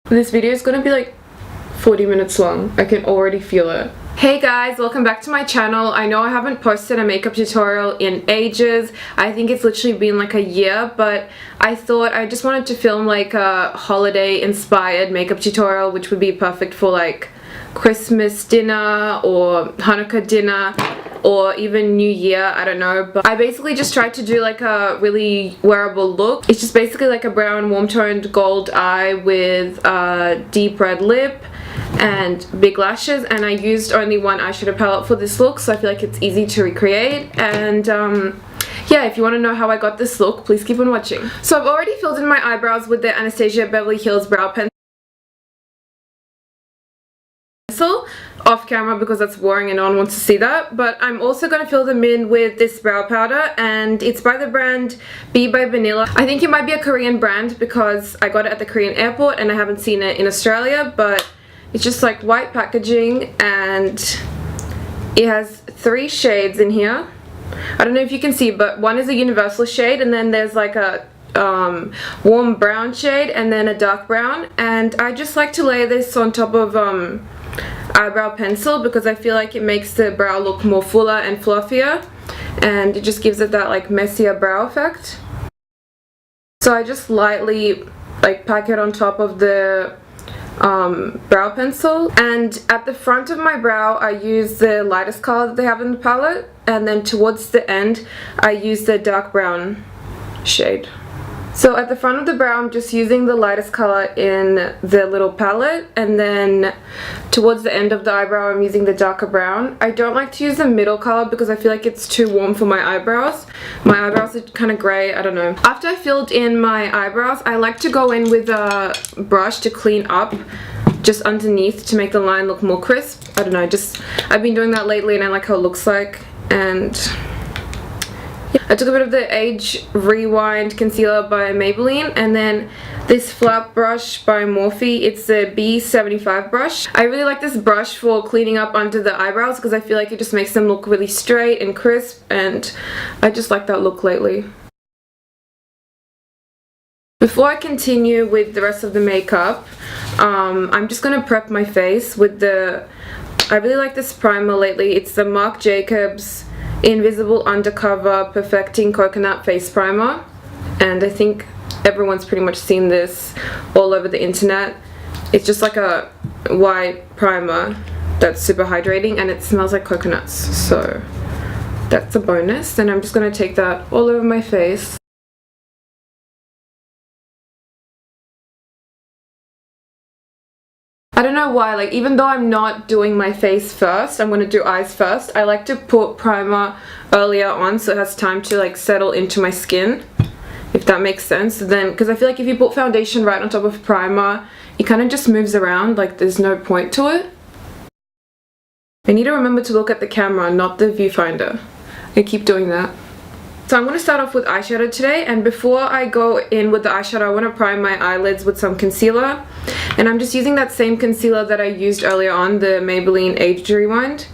This video is gonna be like 40 minutes long. I can already feel it. Hey guys, welcome back to my channel. I know I haven't posted a makeup tutorial in ages. I think it's literally been like a year, but I thought I just wanted to film like a holiday inspired makeup tutorial, which would be perfect for like Christmas dinner or Hanukkah dinner or even New Year, I don't know. But I basically just tried to do like a really wearable look. It's just basically like a brown warm toned gold eye with a deep red lip and big lashes, and I used only one eyeshadow palette for this look, so I feel like it's easy to recreate. And yeah, if you want to know how I got this look, please keep on watching. So I've already filled in my eyebrows with the Anastasia Beverly Hills Brow Pencil off camera because that's boring and no one wants to see that. But I'm also going to fill them in with this brow powder, and it's by the brand Be by Vanilla. I think it might be a Korean brand because I got it at the Korean airport and I haven't seen it in Australia, but it's just like white packaging and it has 3 shades in here. I don't know if you can see, but one is a universal shade, and then there's like a warm brown shade and then a dark brown. And I just like to layer this on top of eyebrow pencil because I feel like it makes the brow look more fuller and fluffier, and it just gives it that like messier brow effect. So I just lightly like pack it on top of the brow pencil, and at the front of my brow I use the lightest color that they have in the palette, and then towards the end I use the dark brown shade. So at the front of the brow I'm just using the lightest color in the little palette, and then towards the end of the eyebrow I'm using the darker brown. I don't like to use the middle color because I feel like it's too warm for my eyebrows. My eyebrows are kind of grey, I don't know. After I filled in my eyebrows, I like to go in with a brush to clean up just underneath to make the line look more crisp. I don't know, I've been doing that lately and I like how it looks like. And I took a bit of the Age Rewind Concealer by Maybelline, and then this flat brush by Morphe. It's the B75 brush. I really like this brush for cleaning up under the eyebrows because I feel like it just makes them look really straight and crisp, and I just like that look lately. Before I continue with the rest of the makeup, I'm just going to prep my face with I really like this primer lately. It's the Marc Jacobs Invisible Undercover Perfecting Coconut Face Primer, and I think everyone's pretty much seen this all over the internet. It's just like a white primer that's super hydrating and it smells like coconuts, so that's a bonus. And I'm just going to take that all over my face. I don't know why, like even though I'm not doing my face first, I'm going to do eyes first. I like to put primer earlier on so it has time to like settle into my skin, if that makes sense. Then, because I feel like if you put foundation right on top of primer, it kind of just moves around, like there's no point to it. I need to remember to look at the camera, not the viewfinder. I keep doing that. So I'm going to start off with eyeshadow today, and before I go in with the eyeshadow I want to prime my eyelids with some concealer. And I'm just using that same concealer that I used earlier on, the Maybelline Age Rewind.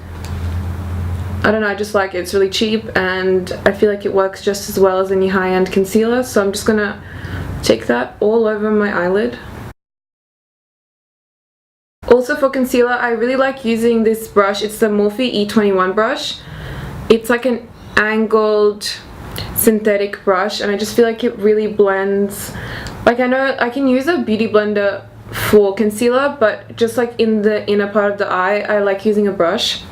I don't know, I just like it. It's really cheap and I feel like it works just as well as any high-end concealer, so I'm just going to take that all over my eyelid. Also for concealer, I really like using this brush. It's the Morphe E21 brush. It's like an angled synthetic brush, and I just feel like it really blends. Like I know I can use a beauty blender for concealer, but just like in the inner part of the eye I like using a brush.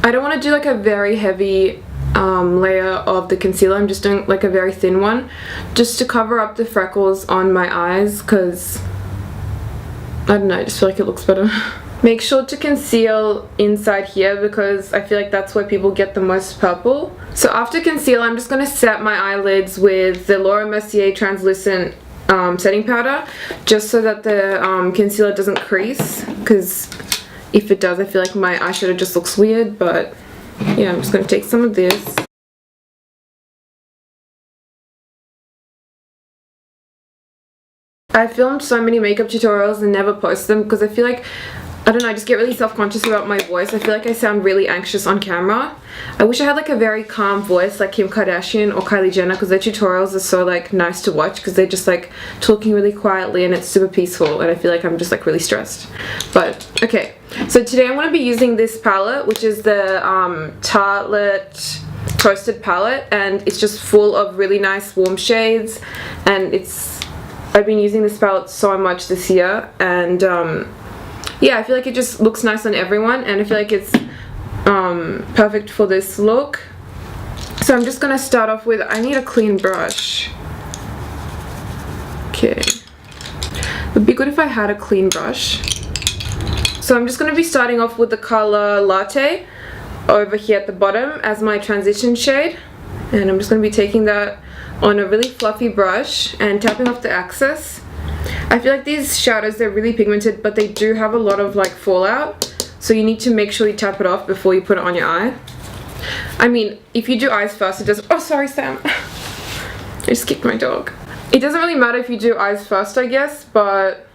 I don't want to do like a very heavy layer of the concealer. I'm just doing like a very thin one just to cover up the freckles on my eyes because I don't know, I just feel like it looks better. Make sure to conceal inside here because I feel like that's where people get the most purple. So after concealer, I'm just going to set my eyelids with the Laura Mercier translucent setting powder, just so that the concealer doesn't crease, because if it does I feel like my eyeshadow just looks weird. But yeah, I'm just going to take some of this. I filmed so many makeup tutorials and never post them because I feel like I don't know, I just get really self-conscious about my voice. I feel like I sound really anxious on camera. I wish I had like a very calm voice like Kim Kardashian or Kylie Jenner, because their tutorials are so like nice to watch because they're just like talking really quietly and it's super peaceful, and I feel like I'm just like really stressed. But okay, so today I'm going to be using this palette, which is the Tartelette Toasted palette, and it's just full of really nice warm shades, and I've been using this palette so much this year, and yeah, I feel like it just looks nice on everyone, and I feel like it's perfect for this look. So I'm just gonna start off with, I need a clean brush. Okay, it would be good if I had a clean brush. So I'm just gonna be starting off with the color Latte over here at the bottom as my transition shade, and I'm just gonna be taking that on a really fluffy brush and tapping off the excess. I feel like these shadows, they're really pigmented, but they do have a lot of like fallout, so you need to make sure you tap it off before you put it on your eye. I mean, if you do eyes first, it doesn't— oh sorry Sam, I just kicked my dog. It doesn't really matter if you do eyes first, I guess, but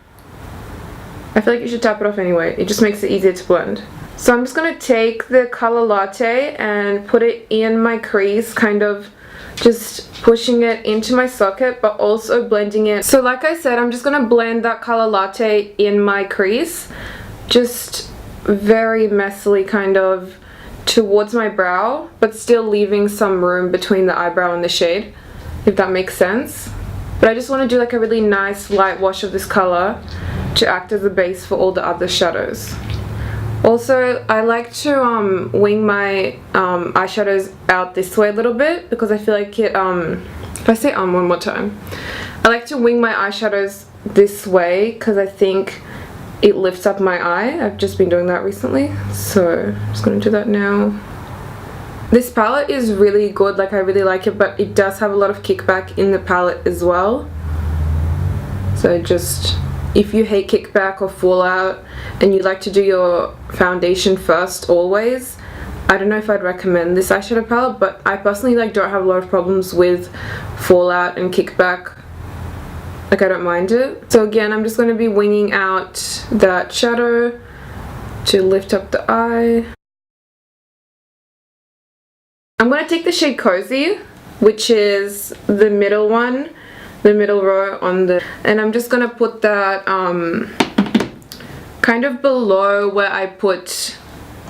I feel like you should tap it off anyway. It just makes it easier to blend. So I'm just gonna take the color Latte and put it in my crease, kind of just pushing it into my socket, but also blending it. So like I said, I'm just gonna blend that color Latte in my crease, just very messily, kind of towards my brow, but still leaving some room between the eyebrow and the shade, if that makes sense. But I just want to do like a really nice light wash of this color to act as a base for all the other shadows. Also, I like to wing my eyeshadows out this way a little bit, because I feel like it, if I say one more time, I like to wing my eyeshadows this way because I think it lifts up my eye. I've just been doing that recently, so I'm just going to do that now. This palette is really good, like I really like it, but it does have a lot of kickback in the palette as well. So just, if you hate kickback or fallout and you like to do your foundation first always, I don't know if I'd recommend this eyeshadow palette, but I personally like don't have a lot of problems with fallout and kickback. Like I don't mind it. So again, I'm just going to be winging out that shadow to lift up the eye. I'm going to take the shade Cozy, which is the middle one, the middle row on the, and I'm just going to put that kind of below where I put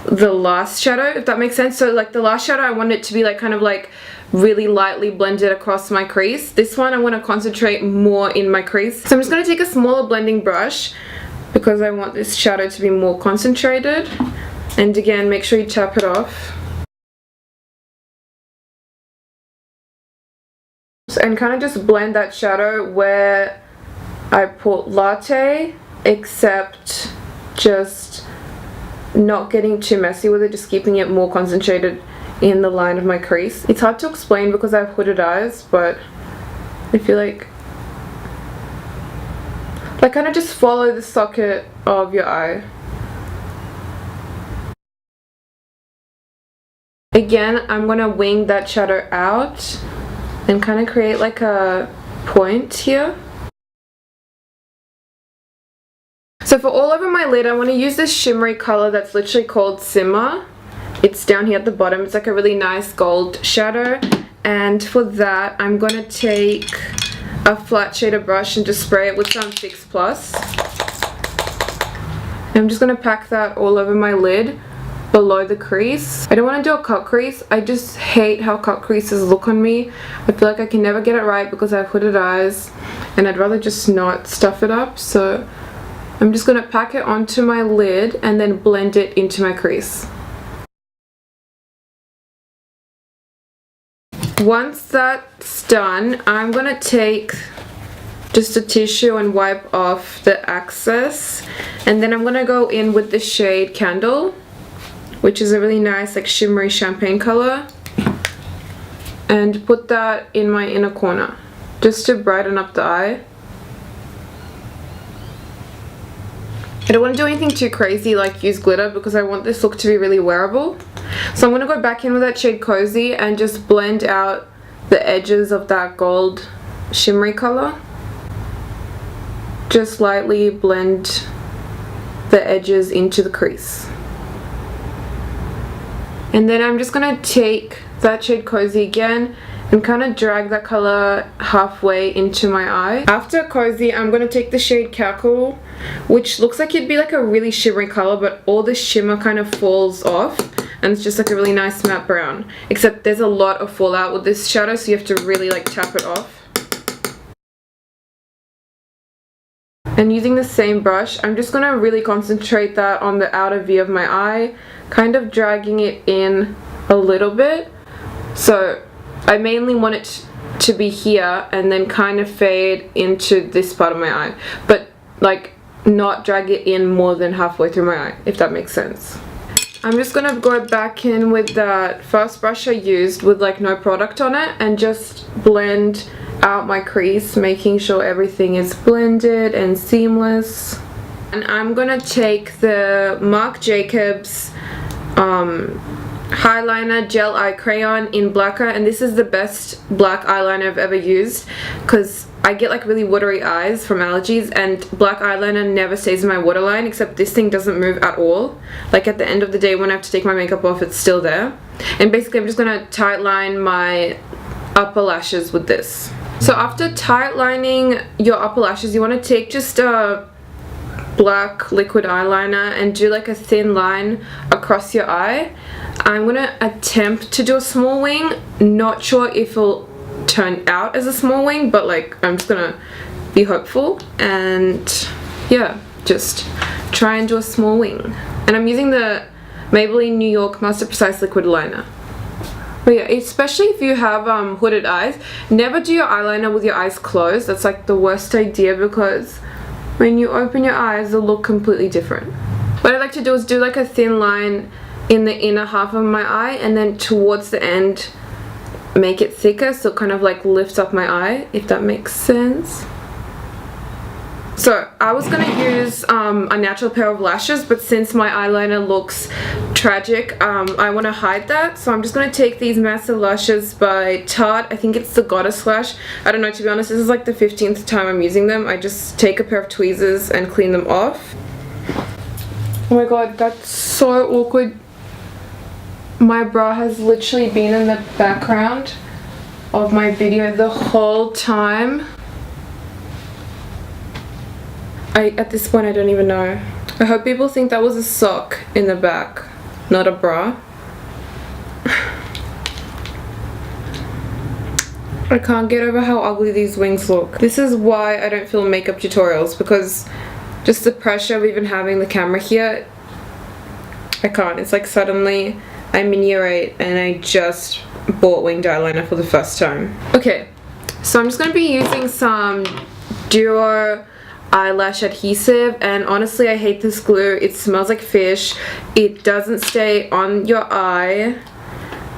the last shadow, if that makes sense. So like the last shadow, I want it to be like kind of like really lightly blended across my crease. This one I want to concentrate more in my crease. So I'm just going to take a smaller blending brush because I want this shadow to be more concentrated. And again, make sure you tap it off. And kind of just blend that shadow where I put Latte, except just not getting too messy with it, just keeping it more concentrated in the line of my crease. It's hard to explain because I have hooded eyes, but I feel like kind of just follow the socket of your eye. Again, I'm gonna wing that shadow out and kind of create like a point here. So for all over my lid, I want to use this shimmery color that's literally called Simmer. It's down here at the bottom. It's like a really nice gold shadow. And for that, I'm going to take a flat shader brush and just spray it with some 6+. I'm just going to pack that all over my lid below the crease. I don't want to do a cut crease. I just hate how cut creases look on me. I feel like I can never get it right because I have hooded eyes and I'd rather just not stuff it up. So I'm just going to pack it onto my lid and then blend it into my crease. Once that's done, I'm going to take just a tissue and wipe off the excess, and then I'm going to go in with the shade Candle, which is a really nice like shimmery champagne color, and put that in my inner corner just to brighten up the eye. I don't want to do anything too crazy like use glitter because I want this look to be really wearable. So I'm going to go back in with that shade Cozy and just blend out the edges of that gold shimmery color. Just lightly blend the edges into the crease. And then I'm just gonna take that shade Cozy again and kind of drag that color halfway into my eye. After Cozy, I'm gonna take the shade Cackle, which looks like it'd be like a really shimmery color, but all the shimmer kind of falls off and it's just like a really nice matte brown. Except there's a lot of fallout with this shadow, so you have to really like tap it off. And using the same brush, I'm just gonna really concentrate that on the outer V of my eye, kind of dragging it in a little bit. So I mainly want it to be here and then kind of fade into this part of my eye, but like not drag it in more than halfway through my eye, if that makes sense. I'm just gonna go back in with that first brush I used with like no product on it and just blend out my crease, making sure everything is blended and seamless. And I'm gonna take the Marc Jacobs Highliner Gel Eye Crayon in Blacker, and this is the best black eyeliner I've ever used because I get like really watery eyes from allergies, and black eyeliner never stays in my waterline, except this thing doesn't move at all. Like at the end of the day when I have to take my makeup off, it's still there. And basically I'm just gonna tight line my upper lashes with this. So after tight lining your upper lashes, you want to take just a black liquid eyeliner and do like a thin line across your eye. I'm going to attempt to do a small wing. Not sure if it'll turn out as a small wing, but like I'm just going to be hopeful and yeah, just try and do a small wing. And I'm using the Maybelline New York Master Precise Liquid Liner. But yeah, especially if you have hooded eyes, never do your eyeliner with your eyes closed. That's like the worst idea because when you open your eyes, they'll look completely different. What I like to do is do like a thin line in the inner half of my eye and then towards the end make it thicker so it kind of like lifts up my eye, if that makes sense. So I was going to use a natural pair of lashes, but since my eyeliner looks tragic, I want to hide that. So I'm just going to take these massive lashes by Tarte. I think it's the Goddess Lash. I don't know, to be honest, this is like the 15th time I'm using them. I just take a pair of tweezers and clean them off. Oh my god, that's so awkward. My bra has literally been in the background of my video the whole time. At this point I don't even know. I hope people think that was a sock in the back, not a bra. I can't get over how ugly these wings look. This is why I don't film makeup tutorials, because just the pressure of even having the camera here, I can't. It's like suddenly I'm in year 8 and I just bought winged eyeliner for the first time. Okay, so I'm just going to be using some Duo eyelash adhesive, and honestly I hate this glue. It smells like fish. It doesn't stay on your eye,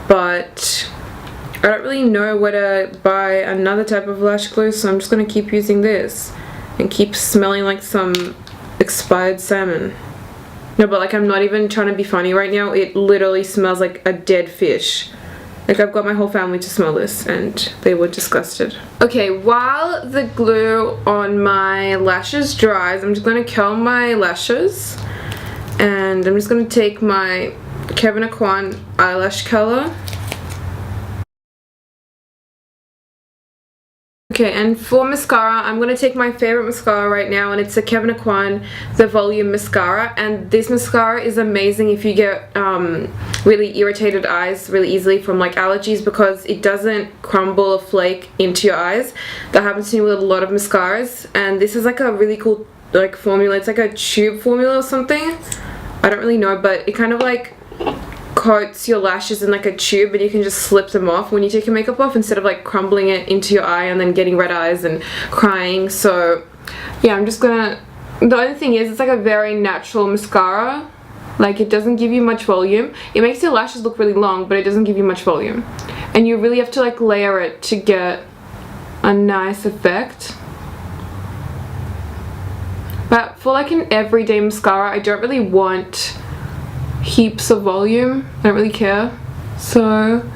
but I don't really know where to buy another type of lash glue, so I'm just going to keep using this and keep smelling like some expired salmon. No, but like I'm not even trying to be funny right now. It literally smells like a dead fish. Like I've got my whole family to smell this and they were disgusted. Okay, while the glue on my lashes dries, I'm just going to curl my lashes. And I'm just going to take my Kevyn Aucoin eyelash curler. Okay, and for mascara, I'm going to take my favorite mascara right now, and it's a Kevyn Aucoin The Volume Mascara. And this mascara is amazing if you get really irritated eyes really easily from like allergies, because it doesn't crumble or flake into your eyes. That happens to me with a lot of mascaras, and this is like a really cool like formula. It's like a tube formula or something. I don't really know, but it kind of like coats your lashes in like a tube, and you can just slip them off when you take your makeup off instead of like crumbling it into your eye and then getting red eyes and crying. So yeah, I'm just gonna, the only thing is it's like a very natural mascara. Like it doesn't give you much volume. It makes your lashes look really long, but it doesn't give you much volume, and you really have to like layer it to get a nice effect. But for like an everyday mascara, I don't really want heaps of volume. I don't really care. So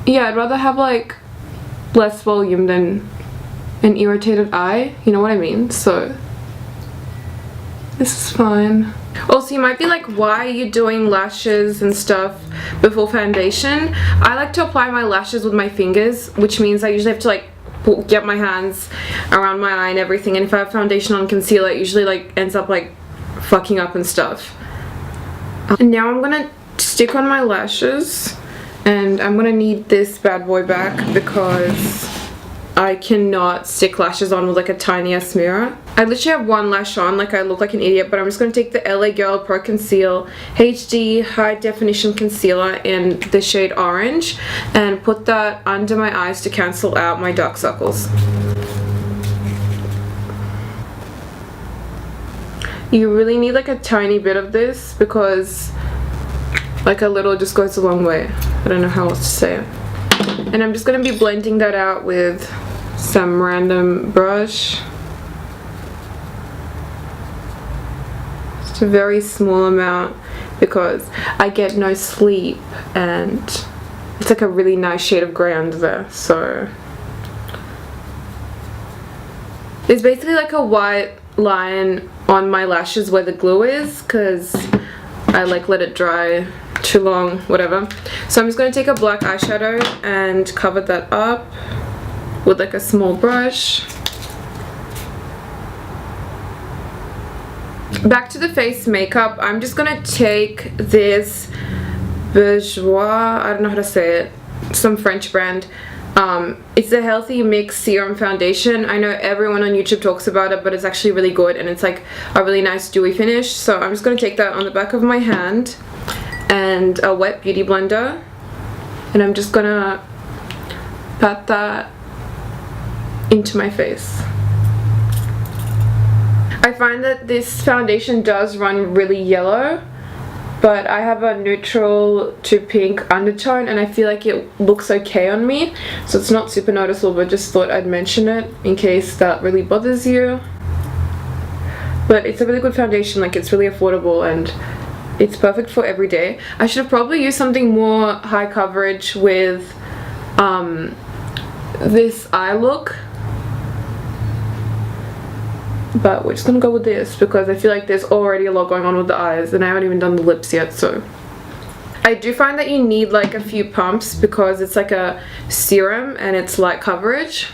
yeah, I'd rather have like less volume than an irritated eye, you know what I mean? So This is fine. Also, you might be like, why are you doing lashes and stuff before foundation? I like to apply my lashes with my fingers, which means I usually have to like get my hands around my eye and everything, and if I have foundation on concealer, it usually like ends up like fucking up and stuff. And now I'm gonna stick on my lashes, and I'm gonna need this bad boy back because I cannot stick lashes on with like a tiny ass mirror. I literally have one lash on, like I look like an idiot, but I'm just going to take the LA Girl Pro Conceal HD High Definition Concealer in the shade Orange and put that under my eyes to cancel out my dark circles. You really need like a tiny bit of this because like a little just goes a long way. I don't know how else to say it. And I'm just going to be blending that out with some random brush. Just a very small amount because I get no sleep and it's like a really nice shade of grey under there. So there's basically like a white line on my lashes where the glue is because I like let it dry too long, whatever. So I'm just going to take a black eyeshadow and cover that up with like a small brush. Back to the face makeup, I'm just going to take this Bourjois, I don't know how to say it, some French brand. It's a Healthy Mix Serum Foundation. I know everyone on YouTube talks about it, but it's actually really good and it's like a really nice dewy finish. So I'm just going to take that on the back of my hand and a wet beauty blender, and I'm just gonna pat that into my face. I find that this foundation does run really yellow, but I have a neutral to pink undertone and I feel like it looks okay on me, so it's not super noticeable, but just thought I'd mention it in case that really bothers you. But it's a really good foundation, like it's really affordable and it's perfect for every day. I should have probably used something more high coverage with this eye look, but we're just gonna go with this because I feel like there's already a lot going on with the eyes and I haven't even done the lips yet. So I do find that you need like a few pumps because it's like a serum and it's light coverage.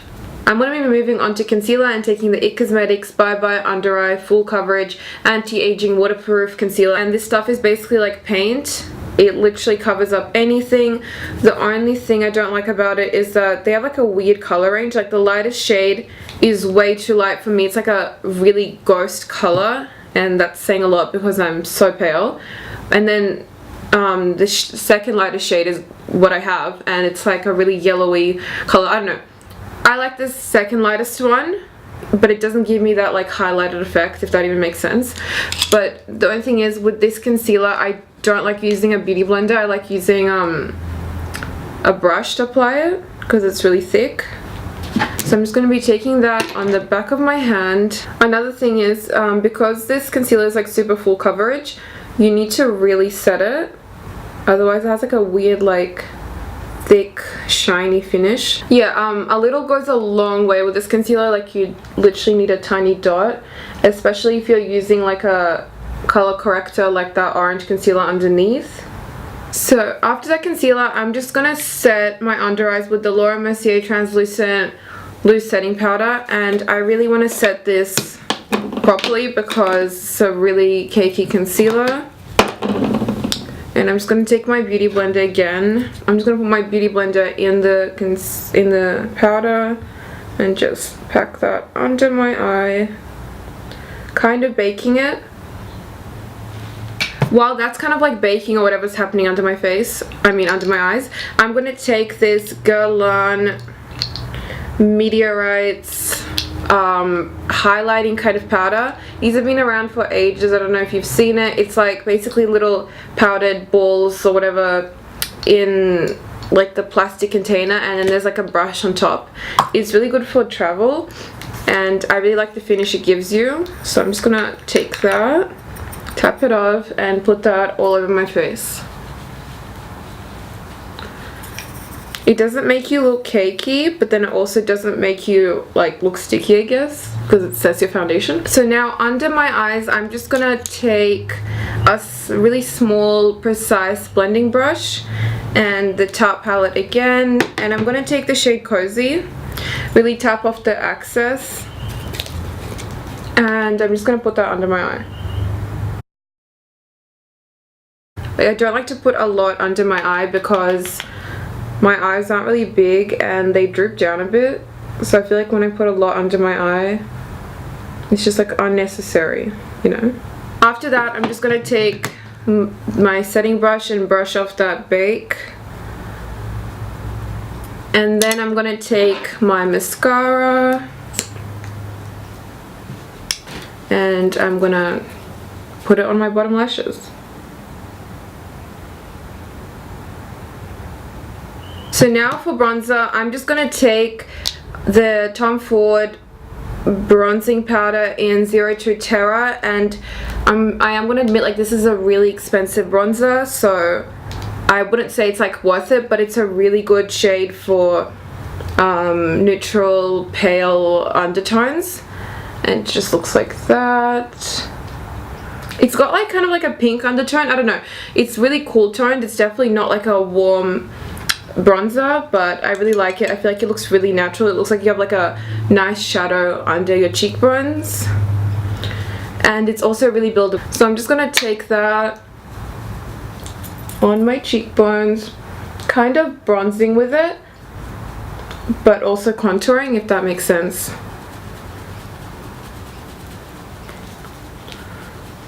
I'm going to be moving on to concealer and taking the IT Cosmetics Bye Bye Under Eye Full Coverage Anti-Aging Waterproof Concealer, and this stuff is basically like paint. It literally covers up anything. The only thing I don't like about it is that they have like a weird color range. Like the lightest shade is way too light for me. It's like a really ghost color, and that's saying a lot because I'm so pale. And then the second lightest shade is what I have, and it's like a really yellowy color. I don't know. I like the second lightest one, but it doesn't give me that like highlighted effect, if that even makes sense. But the only thing is with this concealer, I don't like using a beauty blender. I like using a brush to apply it because it's really thick. So I'm just going to be taking that on the back of my hand. Another thing is because this concealer is like super full coverage, you need to really set it, otherwise it has like a weird like thick shiny finish. Yeah, a little goes a long way with this concealer. Like you literally need a tiny dot, especially if you're using like a color corrector like that orange concealer underneath. So after that concealer, I'm just gonna set my under eyes with the Laura Mercier Translucent Loose Setting Powder, and I really want to set this properly because it's a really cakey concealer. And I'm just going to take my beauty blender again. I'm just going to put my beauty blender in the powder and just pack that under my eye, kind of baking it. While that's kind of like baking or whatever's happening under my face, I mean under my eyes, I'm going to take this Guerlain Meteorites highlighting kind of powder. These have been around for ages. I don't know if you've seen it. It's like basically little powdered balls or whatever in like the plastic container, and then there's like a brush on top. It's really good for travel and I really like the finish it gives you. So I'm just gonna take that, tap it off and put that all over my face. It doesn't make you look cakey, but then it also doesn't make you like look sticky, I guess. because it says your foundation. So now under my eyes, I'm just gonna take a really small, precise blending brush and the Tarte palette again, and I'm gonna take the shade Cozy, really tap off the excess, and I'm just gonna put that under my eye. I don't like to put a lot under my eye because my eyes aren't really big and they droop down a bit, so I feel like when I put a lot under my eye, it's just like unnecessary, you know. After that, I'm just gonna take my setting brush and brush off that bake, and then I'm gonna take my mascara and I'm gonna put it on my bottom lashes. So now for bronzer, I'm just gonna take the Tom Ford bronzing powder in 02 Terra, and I am gonna admit, like, this is a really expensive bronzer, so I wouldn't say it's like worth it, but it's a really good shade for neutral pale undertones, and it just looks like that. It's got like kind of like a pink undertone. I don't know, it's really cool toned. It's definitely not like a warm bronzer, but I really like it. I feel like it looks really natural. It looks like you have like a nice shadow under your cheekbones, and it's also really buildable. So I'm just gonna take that on my cheekbones, kind of bronzing with it, but also contouring, if that makes sense.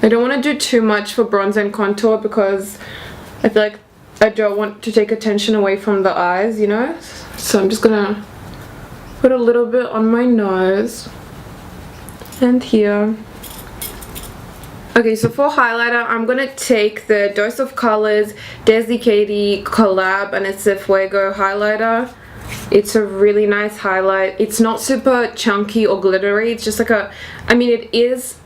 I don't want to do too much for bronze and contour because I feel like I don't want to take attention away from the eyes, you know? So I'm just gonna put a little bit on my nose and here. Okay, so for highlighter, I'm gonna take the Dose of Colors Desi Katie collab, and it's a Fuego highlighter. It's a really nice highlight. It's not super chunky or glittery. It's just like a, I mean, it's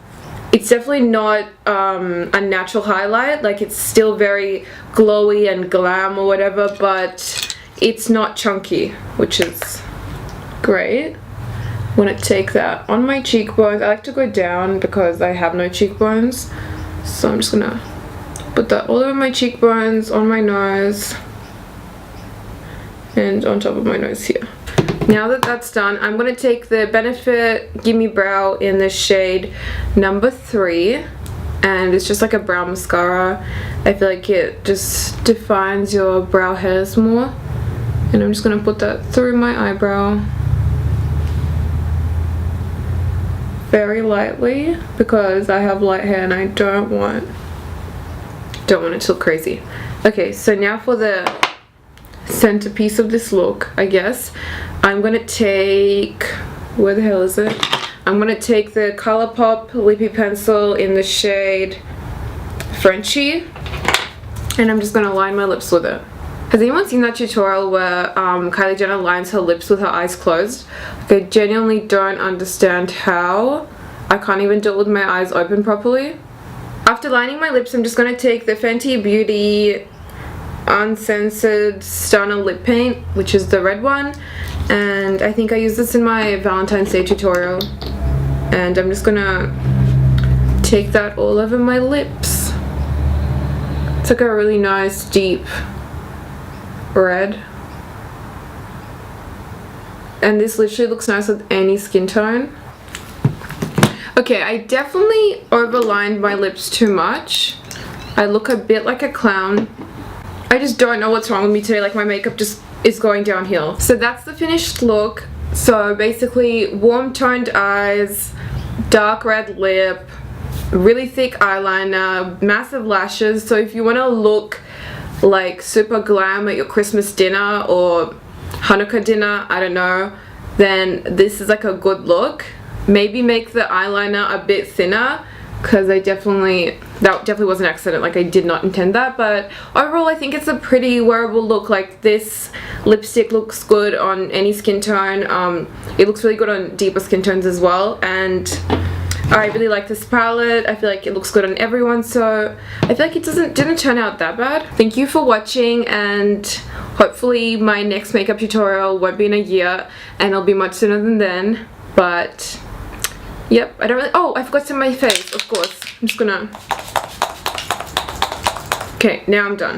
definitely not a natural highlight. Like, it's still very glowy and glam or whatever, but it's not chunky, which is great. I want to take that on my cheekbones. I like to go down because I have no cheekbones, so I'm just gonna put that all over my cheekbones, on my nose, and on top of my nose here. Now that that's done, I'm going to take the Benefit Gimme Brow in the shade number 3, and it's just like a brow mascara. I feel like it just defines your brow hairs more, and I'm just going to put that through my eyebrow very lightly because I have light hair and I don't want it to look crazy. Okay, so now for the centerpiece of this look, I guess, I'm gonna take, where the hell is it? I'm gonna take the ColourPop Lippy Pencil in the shade Frenchie, and I'm just gonna line my lips with it. Has anyone seen that tutorial where Kylie Jenner lines her lips with her eyes closed? Like, I genuinely don't understand how. I can't even do it with my eyes open properly. After lining my lips, I'm just gonna take the Fenty Beauty Uncensored Stunner Lip Paint, which is the red one, and I think I used this in my Valentine's Day tutorial, and I'm just gonna take that all over my lips. It's like a really nice deep red, and this literally looks nice with any skin tone. Okay, I definitely overlined my lips too much. I look a bit like a clown. I just don't know what's wrong with me today. Like, my makeup just is going downhill. So that's the finished look. So basically, warm toned eyes, dark red lip, really thick eyeliner, massive lashes. So if you want to look like super glam at your Christmas dinner or Hanukkah dinner, I don't know, then this is like a good look. Maybe make the eyeliner a bit thinner, because that definitely was an accident. Like, I did not intend that, but overall I think it's a pretty wearable look. Like, this lipstick looks good on any skin tone. It looks really good on deeper skin tones as well, and I really like this palette. I feel like it looks good on everyone, so I feel like it didn't turn out that bad. Thank you for watching, and hopefully my next makeup tutorial won't be in a year, and it'll be much sooner than then, but Yep, I don't really... Oh, I forgot to my face, of course. I'm just gonna... Okay, now I'm done.